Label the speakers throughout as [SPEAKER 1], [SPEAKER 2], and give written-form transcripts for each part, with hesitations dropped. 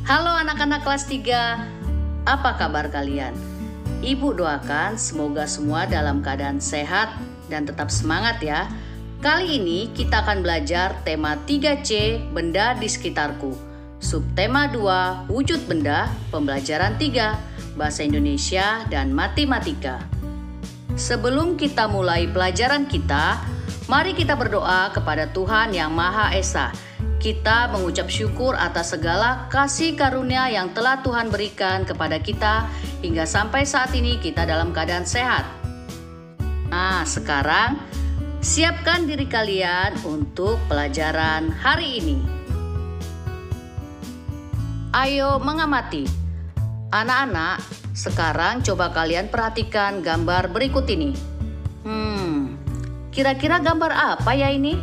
[SPEAKER 1] Halo anak-anak kelas 3, apa kabar kalian? Ibu doakan semoga semua dalam keadaan sehat dan tetap semangat ya. Kali ini kita akan belajar tema 3C, benda di sekitarku. Subtema 2, wujud benda, pembelajaran 3, bahasa Indonesia dan matematika. Sebelum kita mulai pelajaran kita, mari kita berdoa kepada Tuhan Yang Maha Esa. Kita mengucap syukur atas segala kasih karunia yang telah Tuhan berikan kepada kita hingga sampai saat ini kita dalam keadaan sehat. Nah, sekarang siapkan diri kalian untuk pelajaran hari ini. Ayo mengamati. Anak-anak, sekarang coba kalian perhatikan gambar berikut ini. Kira-kira gambar apa ya ini?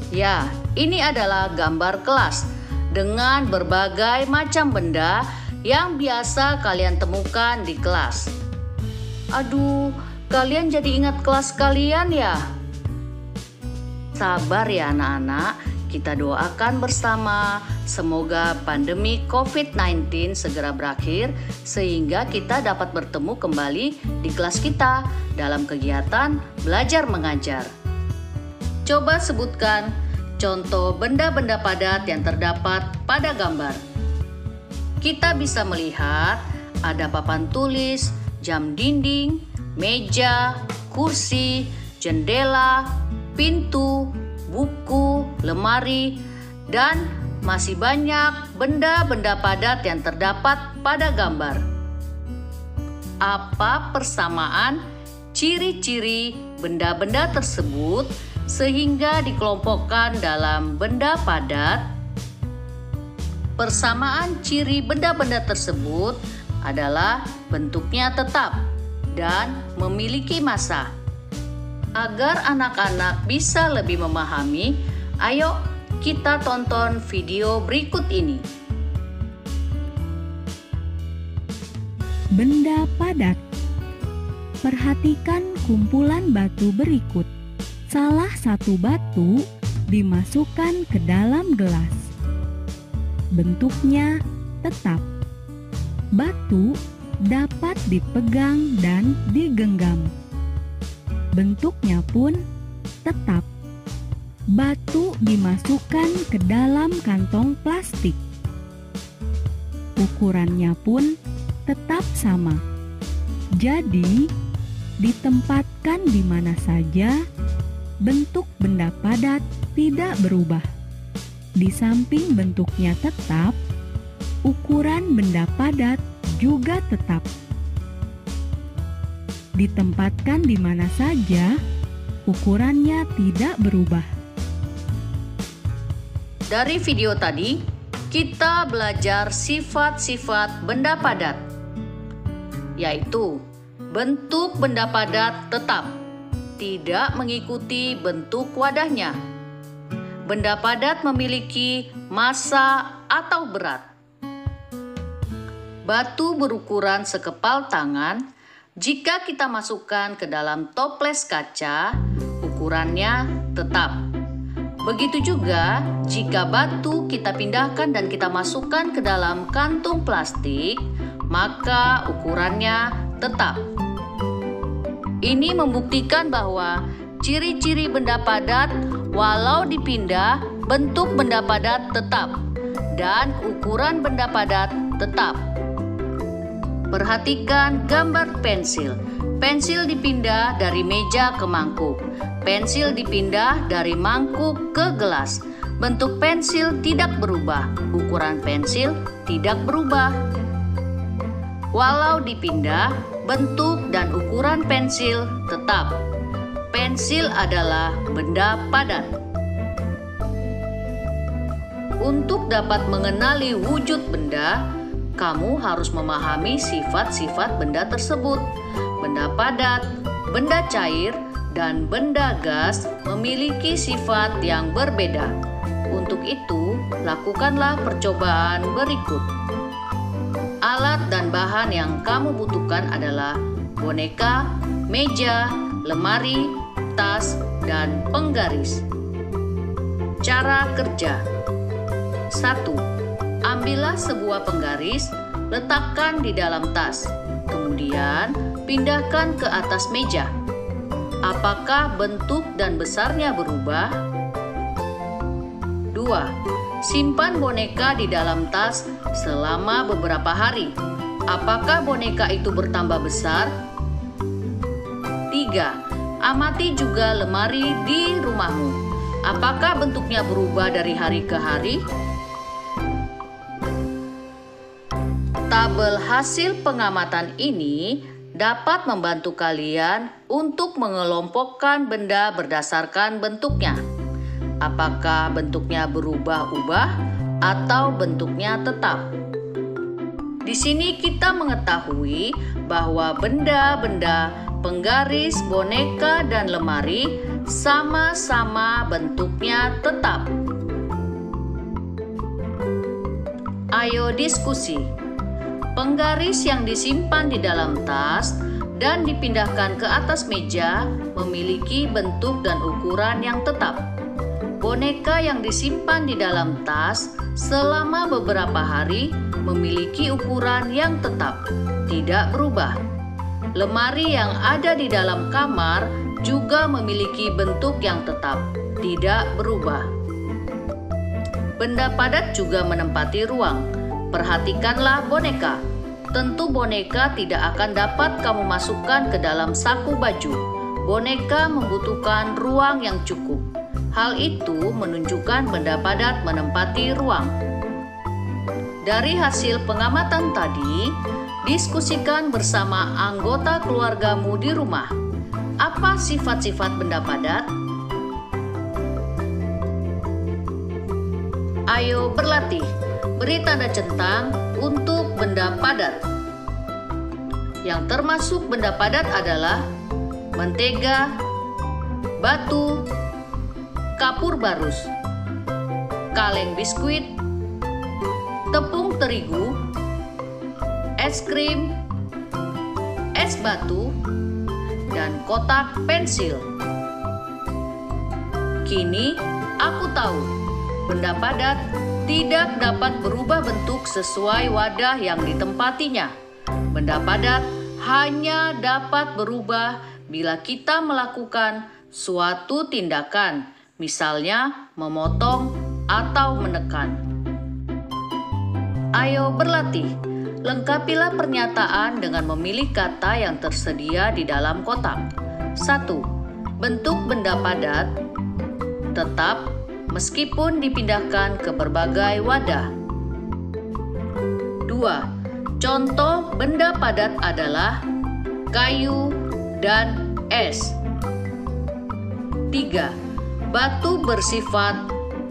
[SPEAKER 1] Ya, ini adalah gambar kelas dengan berbagai macam benda yang biasa kalian temukan di kelas. Aduh, kalian jadi ingat kelas kalian ya? Sabar ya anak-anak, kita doakan bersama semoga pandemi COVID-19 segera berakhir sehingga kita dapat bertemu kembali di kelas kita dalam kegiatan belajar mengajar. Coba sebutkan contoh benda-benda padat yang terdapat pada gambar. Kita bisa melihat ada papan tulis, jam dinding, meja, kursi, jendela, pintu, buku, lemari, dan masih banyak benda-benda padat yang terdapat pada gambar. Apa persamaan ciri-ciri benda-benda tersebut sehingga dikelompokkan dalam benda padat? Persamaan ciri benda-benda tersebut adalah bentuknya tetap dan memiliki massa. Agar anak-anak bisa lebih memahami, ayo kita tonton video berikut ini.
[SPEAKER 2] Benda padat. Perhatikan kumpulan batu berikut. Salah satu batu dimasukkan ke dalam gelas. Bentuknya tetap. Batu dapat dipegang dan digenggam. Bentuknya pun tetap. Batu dimasukkan ke dalam kantong plastik. Ukurannya pun tetap sama. Jadi, ditempatkan di mana saja, bentuk benda padat tidak berubah. Di samping bentuknya tetap, ukuran benda padat juga tetap. Ditempatkan di mana saja, ukurannya tidak berubah.
[SPEAKER 1] Dari video tadi, kita belajar sifat-sifat benda padat, yaitu bentuk benda padat tetap, tidak mengikuti bentuk wadahnya. Benda padat memiliki massa atau berat. Batu berukuran sekepal tangan. Jika kita masukkan ke dalam toples kaca, ukurannya tetap. Begitu juga jika batu kita pindahkan dan kita masukkan ke dalam kantung plastik, maka ukurannya tetap. Ini membuktikan bahwa ciri-ciri benda padat walau dipindah, bentuk benda padat tetap dan ukuran benda padat tetap. Perhatikan gambar pensil. Pensil dipindah dari meja ke mangkuk. Pensil dipindah dari mangkuk ke gelas. Bentuk pensil tidak berubah. Ukuran pensil tidak berubah. Walau dipindah, bentuk dan ukuran pensil tetap. Pensil adalah benda padat. Untuk dapat mengenali wujud benda, kamu harus memahami sifat-sifat benda tersebut. Benda padat, benda cair, dan benda gas memiliki sifat yang berbeda. Untuk itu, lakukanlah percobaan berikut. Alat dan bahan yang kamu butuhkan adalah boneka, meja, lemari, tas, dan penggaris. Cara kerja. 1. Ambillah sebuah penggaris, letakkan di dalam tas. Kemudian, pindahkan ke atas meja. Apakah bentuk dan besarnya berubah? 2. Simpan boneka di dalam tas selama beberapa hari. Apakah boneka itu bertambah besar? 3. Amati juga lemari di rumahmu. Apakah bentuknya berubah dari hari ke hari? Tabel hasil pengamatan ini dapat membantu kalian untuk mengelompokkan benda berdasarkan bentuknya. Apakah bentuknya berubah-ubah atau bentuknya tetap? Di sini kita mengetahui bahwa benda-benda, penggaris, boneka, dan lemari sama-sama bentuknya tetap. Ayo diskusi. Penggaris yang disimpan di dalam tas dan dipindahkan ke atas meja memiliki bentuk dan ukuran yang tetap. Boneka yang disimpan di dalam tas selama beberapa hari memiliki ukuran yang tetap, tidak berubah. Lemari yang ada di dalam kamar juga memiliki bentuk yang tetap, tidak berubah. Benda padat juga menempati ruang. Perhatikanlah boneka. Tentu boneka tidak akan dapat kamu masukkan ke dalam saku baju. Boneka membutuhkan ruang yang cukup. Hal itu menunjukkan benda padat menempati ruang. Dari hasil pengamatan tadi, diskusikan bersama anggota keluargamu di rumah. Apa sifat-sifat benda padat? Ayo berlatih. Beri tanda centang untuk benda padat. Yang termasuk benda padat adalah mentega, batu, kapur barus, kaleng biskuit, tepung terigu, es krim, es batu, dan kotak pensil. Kini aku tahu, benda padat tidak dapat berubah bentuk sesuai wadah yang ditempatinya. Benda padat hanya dapat berubah bila kita melakukan suatu tindakan, misalnya memotong atau menekan. Ayo berlatih. Lengkapilah pernyataan dengan memilih kata yang tersedia di dalam kotak. 1. Bentuk benda padat tetap meskipun dipindahkan ke berbagai wadah. 2. Contoh benda padat adalah kayu dan es. 3. Batu bersifat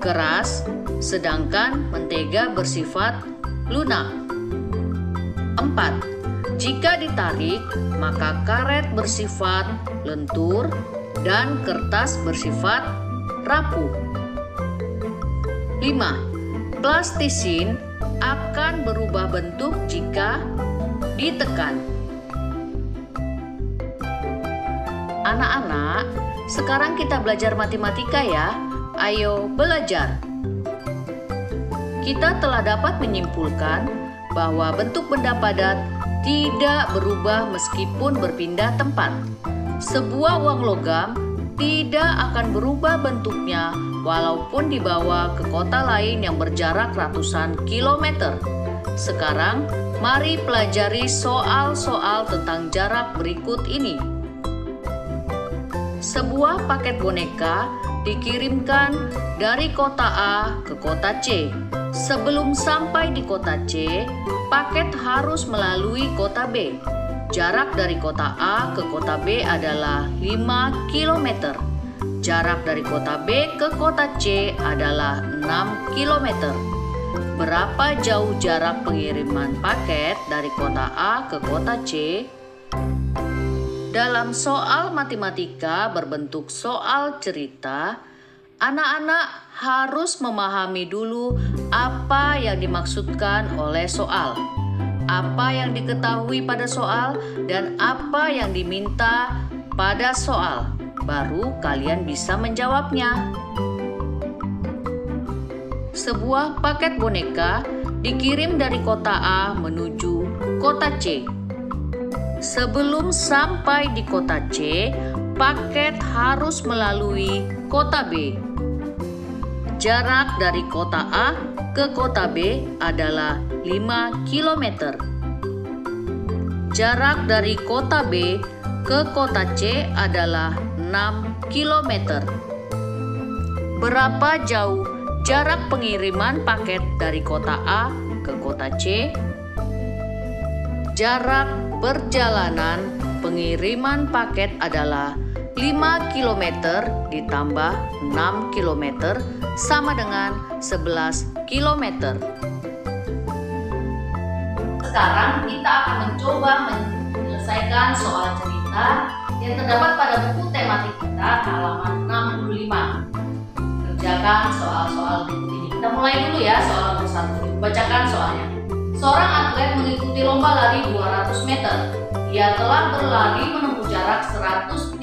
[SPEAKER 1] keras, sedangkan mentega bersifat lunak. 4. Jika ditarik, maka karet bersifat lentur dan kertas bersifat rapuh. 5. Plastisin akan berubah bentuk jika ditekan. Anak-anak, sekarang kita belajar matematika ya. Ayo belajar. Kita telah dapat menyimpulkan bahwa bentuk benda padat tidak berubah meskipun berpindah tempat. Sebuah uang logam tidak akan berubah bentuknya walaupun dibawa ke kota lain yang berjarak ratusan kilometer. Sekarang, mari pelajari soal-soal tentang jarak berikut ini. Sebuah paket boneka dikirimkan dari kota A ke kota C. Sebelum sampai di kota C, paket harus melalui kota B. Jarak dari kota A ke kota B adalah 5 km. Jarak dari kota B ke kota C adalah 6 km. Berapa jauh jarak pengiriman paket dari kota A ke kota C? Dalam soal matematika berbentuk soal cerita, anak-anak harus memahami dulu apa yang dimaksudkan oleh soal, apa yang diketahui pada soal, dan apa yang diminta pada soal. Baru kalian bisa menjawabnya. Sebuah paket boneka dikirim dari kota A menuju kota C. Sebelum sampai di kota C, paket harus melalui kota B. Jarak dari kota A ke kota B adalah 5 km. Jarak dari kota B ke kota C adalah 6 km. Berapa jauh jarak pengiriman paket dari kota A ke kota C? Jarak perjalanan pengiriman paket adalah 5 km ditambah 6 km sama dengan 11 km. Sekarang kita akan mencoba menyelesaikan soal cerita yang terdapat pada buku tematik kita halaman 65. Kerjakan soal-soal berikut ini. Kita mulai dulu ya soal nomor 1. Bacakan soalnya. Seorang atlet mengikuti lomba lari 200 meter. Ia telah berlari menempuh jarak 135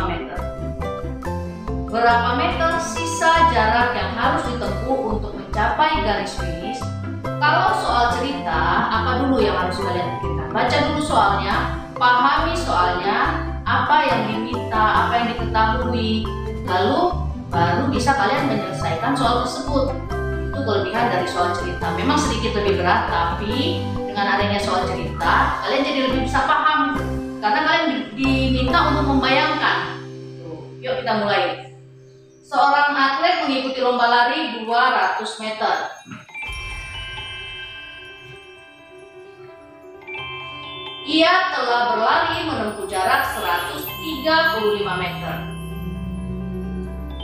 [SPEAKER 1] meter. Berapa meter sisa jarak yang harus ditempuh untuk mencapai garis finish? Kalau soal cerita, apa dulu yang harus kalian pikirkan? Baca dulu soalnya, pahami soalnya, apa yang diminta, apa yang diketahui, lalu baru bisa kalian menyelesaikan soal tersebut. Itu kelebihan dari soal cerita. Memang sedikit lebih berat, tapi dengan adanya soal cerita, kalian jadi lebih bisa paham. Karena kalian diminta untuk membayangkan. Yuk kita mulai. Seorang atlet mengikuti lomba lari 200 meter. Ia telah berlari menempuh jarak 135 meter.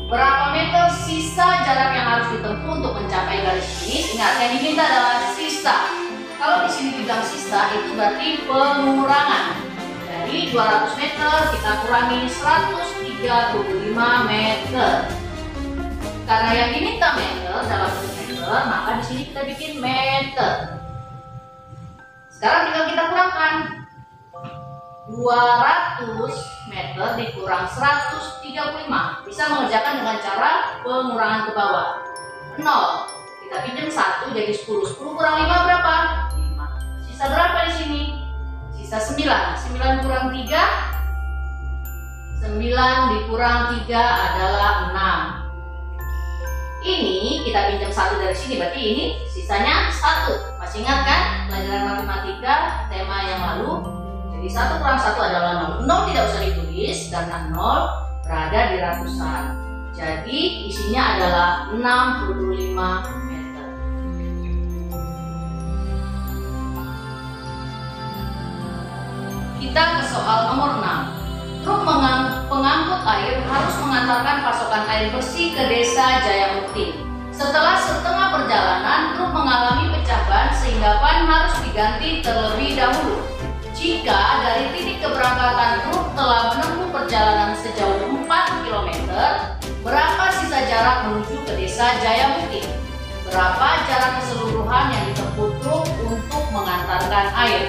[SPEAKER 1] Berapa meter sisa jarak yang harus ditempuh untuk mencapai garis finish? Ingat, yang diminta adalah sisa. Kalau di sini dibilang sisa, itu berarti pengurangan. Jadi 200 meter kita kurangi 135 meter. Karena yang diminta meter dalam bentuk meter, maka di sini kita bikin meter. Sekarang tinggal kita kurangkan. 200 meter dikurang 135. Bisa mengerjakan dengan cara pengurangan ke bawah. 0. Kita pinjam 1 jadi 10. 10 kurang 5 berapa? 5. Sisa berapa di sini? Sisa 9. 9 kurang 3. 9 dikurang 3 adalah 6. Ini kita pinjam 1 dari sini, berarti ini sisanya 1. Masih ingat kan pelajaran matematika tema yang lalu? Jadi 1 kurang 1 adalah 0. 0 tidak usah ditulis karena 0 berada di ratusan. Jadi isinya adalah 65 meter. Kita ke soal nomor 6. Truk pengangkut air harus mengantarkan pasokan air bersih ke desa Jayamukti. Setelah setengah perjalanan, truk mengalami pecah ban sehingga ban harus diganti terlebih dahulu. Jika dari titik keberangkatan truk telah menempuh perjalanan sejauh 4 km, berapa sisa jarak menuju ke desa Jayamukti? Berapa jarak keseluruhan yang ditempuh truk untuk mengantarkan air?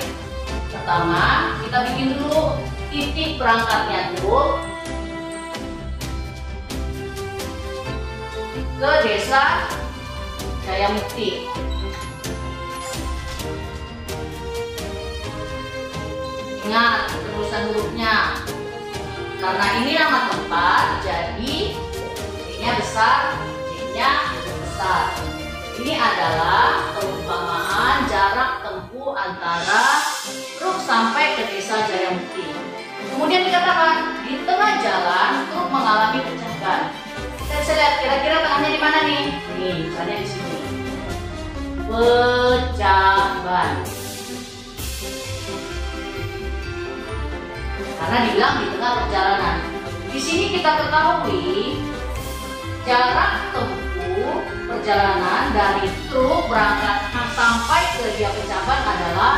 [SPEAKER 1] Pertama, kita bikin dulu titik berangkatnya truk ke desa Jayamukti. Ingat terusan hurufnya. Karena ini nama tempat, jadi D-nya besar, J-nya besar. Ini adalah perumpamaan jarak tempuh antara truk sampai ke desa Jayamukti. Kemudian dikatakan di tengah jalan truk mengalami pecah ban. Kita bisa lihat kira-kira tengahnya di mana nih? Nih, misalnya di sini. Pecah ban. Karena dibilang di tengah perjalanan. Di sini kita ketahui jarak tempuh perjalanan dari truk berangkat sampai ke dia pecah ban adalah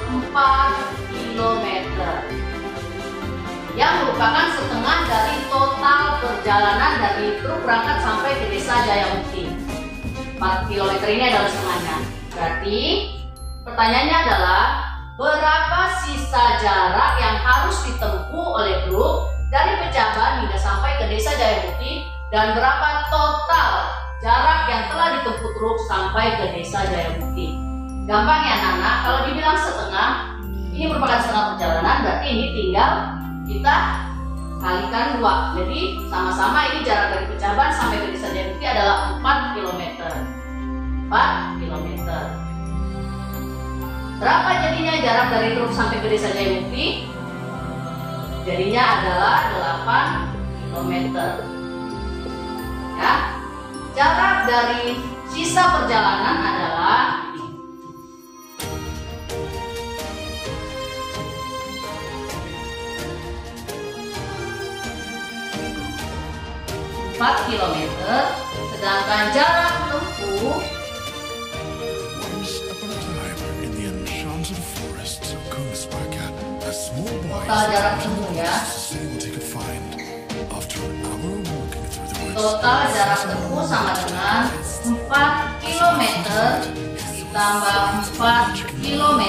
[SPEAKER 1] 4 km. Yang merupakan setengah dari total perjalanan dari truk berangkat sampai ke desa Jayamukti. 4 km ini adalah setengahnya. Berarti pertanyaannya adalah berapa sisa jarak yang harus ditempuh oleh truk dari pecah ban hingga sampai ke desa Jayamukti dan berapa total jarak yang telah ditempuh truk sampai ke desa Jayamukti. Gampang ya anak-anak, kalau dibilang setengah, ini merupakan setengah perjalanan, berarti ini tinggal kita kalikan 2. Jadi sama-sama ini jarak dari Pecaban sampai ke desa Jayamukti adalah 4 km. 4 km. Berapa jadinya jarak dari truk sampai ke desa Jayamukti? Jadinya adalah 8 km. Ya. Jarak dari sisa perjalanan adalah 4 km, sedangkan jarak tempuh total jarak tempuh ya. Total jarak tempuh sama dengan 4 km ditambah 4 km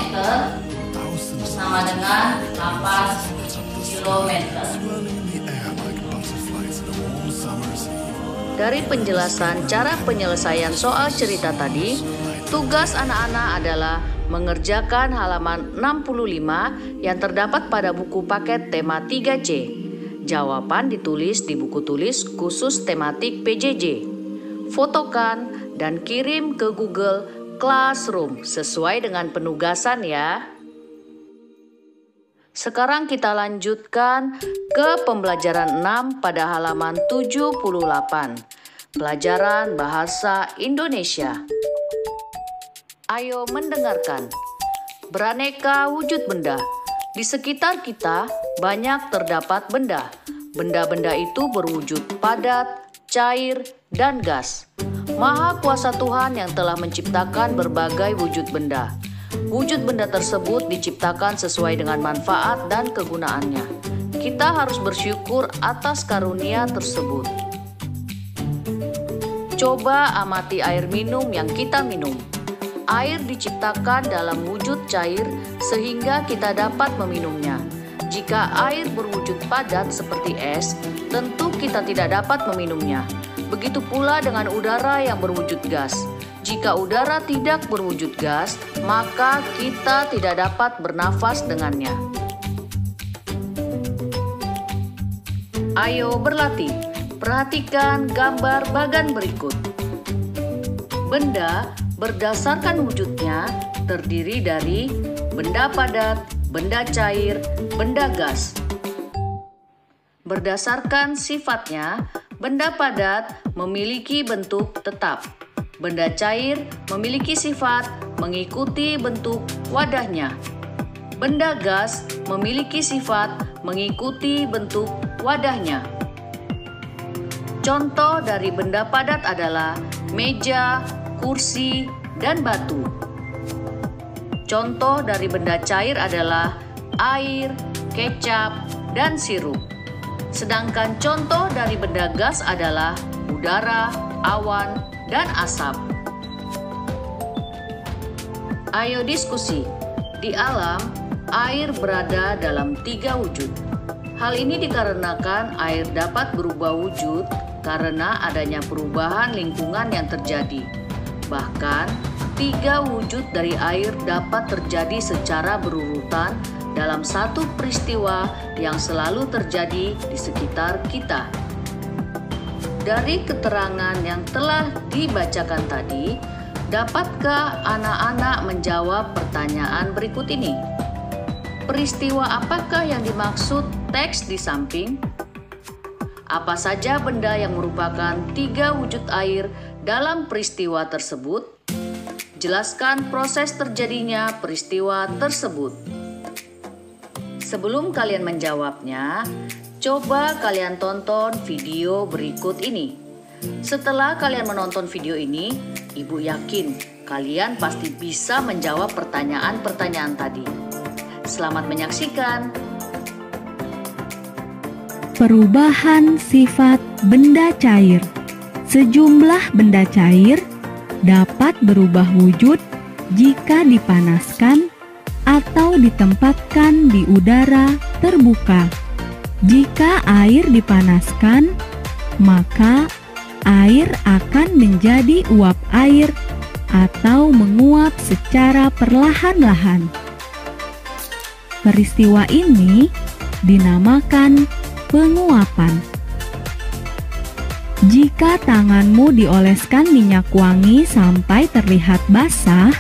[SPEAKER 1] sama dengan 8 km. Dari penjelasan cara penyelesaian soal cerita tadi, tugas anak-anak adalah mengerjakan halaman 65 yang terdapat pada buku paket tema 3C. Jawaban ditulis di buku tulis khusus tematik PJJ. Fotokan dan kirim ke Google Classroom sesuai dengan penugasan ya. Sekarang kita lanjutkan ke pembelajaran 6 pada halaman 78. Pelajaran Bahasa Indonesia. Ayo mendengarkan. Beraneka wujud benda. Di sekitar kita banyak terdapat benda. Benda-benda itu berwujud padat, cair, dan gas. Maha Kuasa Tuhan yang telah menciptakan berbagai wujud benda. Wujud benda tersebut diciptakan sesuai dengan manfaat dan kegunaannya. Kita harus bersyukur atas karunia tersebut. Coba amati air minum yang kita minum. Air diciptakan dalam wujud cair sehingga kita dapat meminumnya. Jika air berwujud padat seperti es, tentu kita tidak dapat meminumnya. Begitu pula dengan udara yang berwujud gas. Jika udara tidak berwujud gas, maka kita tidak dapat bernafas dengannya. Ayo berlatih. Perhatikan gambar bagan berikut. Benda berdasarkan wujudnya terdiri dari benda padat, benda cair, benda gas. Berdasarkan sifatnya, benda padat memiliki bentuk tetap. Benda cair memiliki sifat mengikuti bentuk wadahnya. Benda gas memiliki sifat mengikuti bentuk wadahnya. Contoh dari benda padat adalah meja, kursi, dan batu. Contoh dari benda cair adalah air, kecap, dan sirup. Sedangkan contoh dari benda gas adalah udara, awan, dan asap. Ayo diskusi. Di alam, air berada dalam 3 wujud. Hal ini dikarenakan air dapat berubah wujud karena adanya perubahan lingkungan yang terjadi. Bahkan, 3 wujud dari air dapat terjadi secara berurutan dalam satu peristiwa yang selalu terjadi di sekitar kita. Dari keterangan yang telah dibacakan tadi, dapatkah anak-anak menjawab pertanyaan berikut ini? Peristiwa apakah yang dimaksud teks di samping? Apa saja benda yang merupakan 3 wujud air dalam peristiwa tersebut? Jelaskan proses terjadinya peristiwa tersebut. Sebelum kalian menjawabnya, coba kalian tonton video berikut ini. Setelah kalian menonton video ini, Ibu yakin kalian pasti bisa menjawab pertanyaan-pertanyaan tadi. Selamat menyaksikan.
[SPEAKER 2] Perubahan sifat benda cair. Sejumlah benda cair dapat berubah wujud jika dipanaskan atau ditempatkan di udara terbuka. Jika air dipanaskan, maka air akan menjadi uap air atau menguap secara perlahan-lahan. Peristiwa ini dinamakan penguapan. Jika tanganmu dioleskan minyak wangi sampai terlihat basah,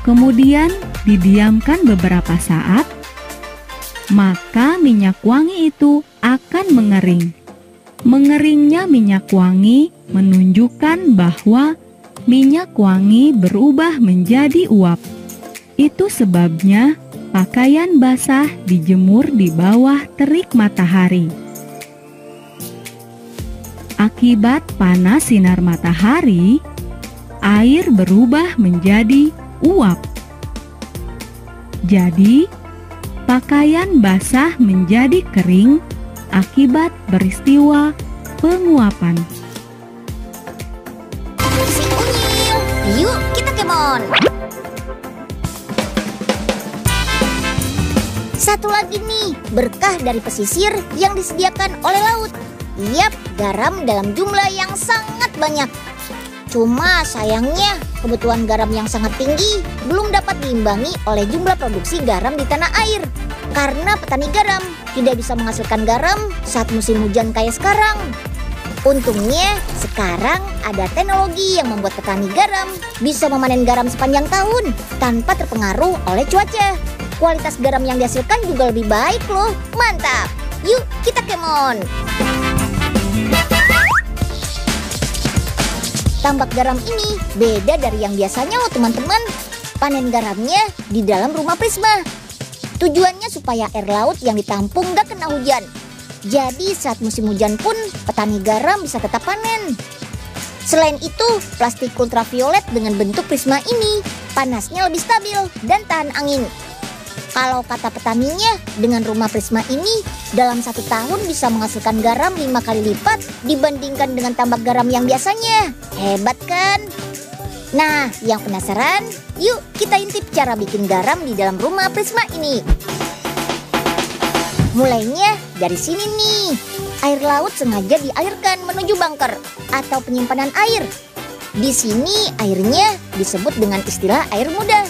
[SPEAKER 2] kemudian didiamkan beberapa saat, maka minyak wangi itu akan mengering. Mengeringnya minyak wangi menunjukkan bahwa minyak wangi berubah menjadi uap. Itu sebabnya pakaian basah dijemur di bawah terik matahari. Akibat panas sinar matahari, air berubah menjadi uap. Jadi, pakaian basah menjadi kering akibat peristiwa penguapan.
[SPEAKER 3] Si Unyil, yuk kita kemon. Satu lagi nih, berkah dari pesisir yang disediakan oleh laut. Yap, garam dalam jumlah yang sangat banyak. Cuma sayangnya, kebutuhan garam yang sangat tinggi belum dapat diimbangi oleh jumlah produksi garam di tanah air. Karena petani garam tidak bisa menghasilkan garam saat musim hujan kayak sekarang. Untungnya, sekarang ada teknologi yang membuat petani garam bisa memanen garam sepanjang tahun tanpa terpengaruh oleh cuaca. Kualitas garam yang dihasilkan juga lebih baik loh. Mantap! Yuk kita kemon! Tambak garam ini beda dari yang biasanya loh teman-teman. Panen garamnya di dalam rumah Prisma. Tujuannya supaya air laut yang ditampung gak kena hujan. Jadi saat musim hujan pun petani garam bisa tetap panen. Selain itu, plastik ultraviolet dengan bentuk Prisma ini panasnya lebih stabil dan tahan angin. Kalau kata petaninya, dengan rumah Prisma ini dalam 1 tahun bisa menghasilkan garam 5 kali lipat dibandingkan dengan tambak garam yang biasanya. Hebat kan? Nah, yang penasaran? Yuk kita intip cara bikin garam di dalam rumah Prisma ini. Mulainya dari sini nih. Air laut sengaja dialirkan menuju bunker atau penyimpanan air. Di sini airnya disebut dengan istilah air muda.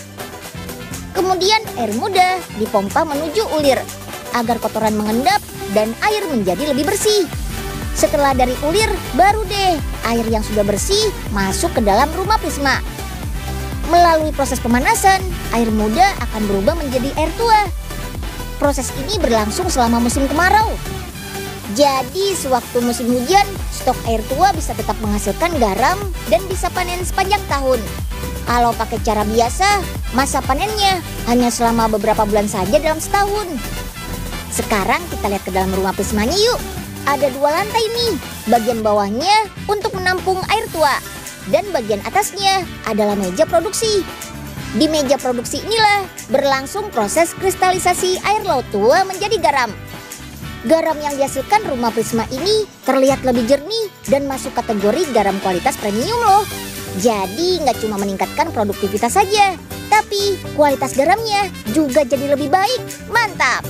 [SPEAKER 3] Kemudian air muda dipompa menuju ulir agar kotoran mengendap dan air menjadi lebih bersih. Setelah dari ulir, baru deh air yang sudah bersih masuk ke dalam rumah Prisma. Melalui proses pemanasan, air muda akan berubah menjadi air tua. Proses ini berlangsung selama musim kemarau. Jadi sewaktu musim hujan, stok air tua bisa tetap menghasilkan garam dan bisa panen sepanjang tahun. Kalau pakai cara biasa, masa panennya hanya selama beberapa bulan saja dalam setahun. Sekarang kita lihat ke dalam rumah Prismanya yuk. Ada 2 lantai nih. Bagian bawahnya untuk menampung air tua. Dan bagian atasnya adalah meja produksi. Di meja produksi inilah berlangsung proses kristalisasi air laut tua menjadi garam. Garam yang dihasilkan rumah Prisma ini terlihat lebih jernih dan masuk kategori garam kualitas premium loh. Jadi nggak cuma meningkatkan produktivitas saja, tapi kualitas garamnya juga jadi lebih baik. Mantap!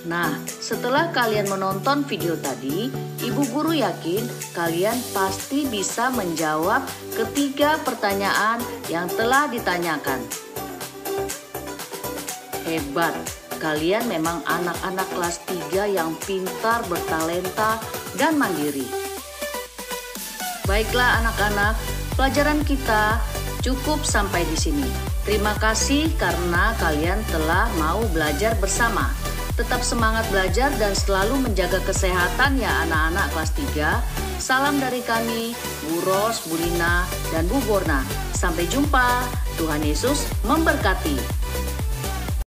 [SPEAKER 1] Nah, setelah kalian menonton video tadi, Ibu Guru yakin kalian pasti bisa menjawab ketiga pertanyaan yang telah ditanyakan. Hebat, kalian memang anak-anak kelas 3 yang pintar, bertalenta, dan mandiri. Baiklah anak-anak, pelajaran kita cukup sampai di sini. Terima kasih karena kalian telah mau belajar bersama. Tetap semangat belajar dan selalu menjaga kesehatan ya anak-anak kelas 3. Salam dari kami, Bu Ros, Bu Lina, dan Bu Borna. Sampai jumpa. Tuhan Yesus memberkati.